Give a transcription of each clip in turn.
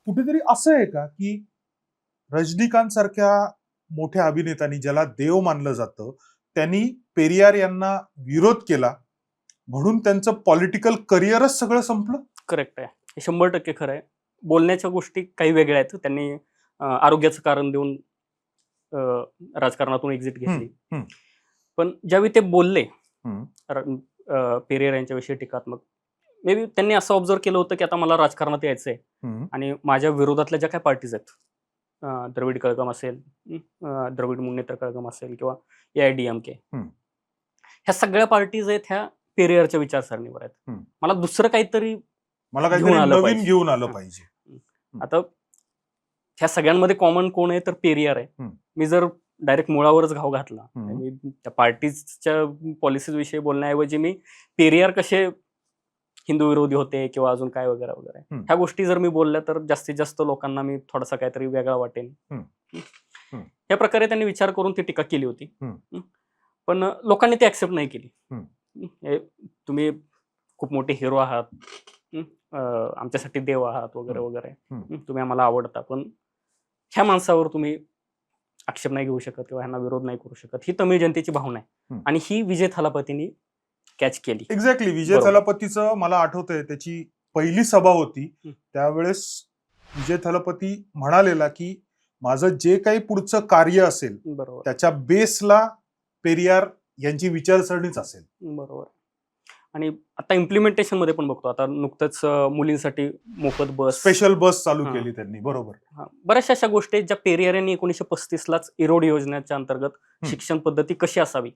कुठेतरी असं आहे का की रजनीकांत सारख्या मोठ्या अभिनेत्यांनी, ज्याला देव मानलं जातं, त्यांनी पेरियार यांना विरोध केला म्हणून त्यांचं पॉलिटिकल करिअरच सगळं संपलं? करेक्ट आहे, हे 100% खरं आहे. बोलण्याच्या गोष्टी काही वेगळ्या आहेत. त्यांनी आरोग्याचं कारण देऊन राजकारणातून एक्झिट घेतली. पण ज्यावेळी ते बोलले पेरियार यांच्याविषयी टीकात्मक, मे बी त्यांनी असं ऑब्झर्व केलं होतं की आता मला राजकारणात यायचंय आणि माझ्या विरोधातल्या ज्या काही पार्टीज आहेत, द्रविड कळघम असेल, द्रविड मुन्नेत्र कळघम असेल किंवा AIADMK, ह्या सगळ्या पार्टीज आहेत ह्या पेरियारच्या विचारसरणीवर आहेत. मला दुसरं काहीतरी नवीन घेऊन आलं पाहिजे. आता ह्या सगळ्यांमध्ये कॉमन कोण आहे तर पेरियार आहे. मी जर डायरेक्ट मुळावरच घाव घातला, त्या पार्टीजच्या पॉलिसीज विषयी बोलण्याऐवजी मी पेरियार कसे हिंदू विरोधी होते किंवा अजून काय वगैरे वगैरे, ह्या गोष्टी जर मी बोलल्या तर जास्तीत जास्त लोकांना मी थोडासा काहीतरी वेगळा वाटेन. या प्रकारे त्यांनी विचार करून ती टीका केली होती, पण लोकांनी ती ऍक्सेप्ट नाही केली. तुम्ही खूप मोठे हिरो आहात, आमच्यासाठी देव आहात वगैरे वगैरे, तुम्ही आम्हाला आवडता, पण ह्या माणसावर तुम्ही आक्षेप नाही घेऊ शकत किंवा ह्यांना विरोध नाही करू शकत. ही तमिळ जनतेची भावना आहे आणि ही विजय थालापतींनी कॅच केली. एक्झॅक्टली. विजय थालापतीचं मला आठवतंय, त्याची पहिली सभा होती त्यावेळेस विजय थालापती म्हणालेला की माझं जे काही पुढचं कार्य असेल त्याच्या बेसला पेरियार यांची विचारसरणीच असेल. बरोबर. आणि आता इम्प्लिमेंटेशन मध्ये पण बघतो, आता नुकतंच मुलींसाठी मोफत बस, स्पेशल बस चालू केली त्यांनी. बरोबर. बऱ्याचशा अशा गोष्टी ज्या पेरियार यांनी 1935 लाच इरोड योजनेच्या अंतर्गत शिक्षण पद्धती कशी असावी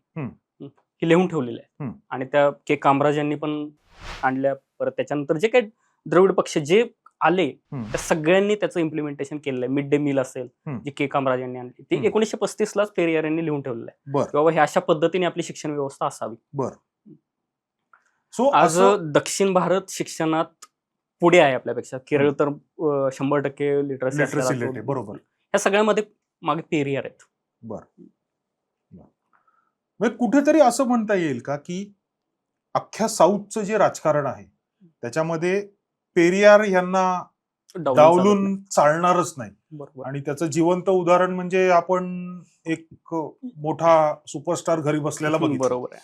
ही लिहून ठेवलेली आहे. आणि त्या के कामराज यांनी पण आणल्या. परत त्याच्यानंतर जे काही द्रविड पक्ष जे आले त्या सगळ्यांनी त्याचं इम्प्लिमेंटेशन केलेलं आहे. मिड डे मील असेल जे के कामराज यांनी आणली, ते 1935 लाच पेरियार यांनी लिहून ठेवलेलं आहे किंवा ह्या अशा पद्धतीने आपली शिक्षण व्यवस्था असावी. आज दक्षिण भारत शिक्षणात पुढे आहे आपल्यापेक्षा. केरळ तर 100% लिटरसी. बरोबर. ह्या सगळ्यामध्ये मागे पेरियार आहेत. कुठेतरी असं म्हणता येईल का की अख्ख्या साऊथचं जे राजकारण आहे त्याच्यामध्ये पेरियार यांना डावलून चालणारच नाही. आणि त्याचं जिवंत उदाहरण म्हणजे आपण एक मोठा सुपरस्टार घरी बसलेला बघितलं. बरोबर आहे.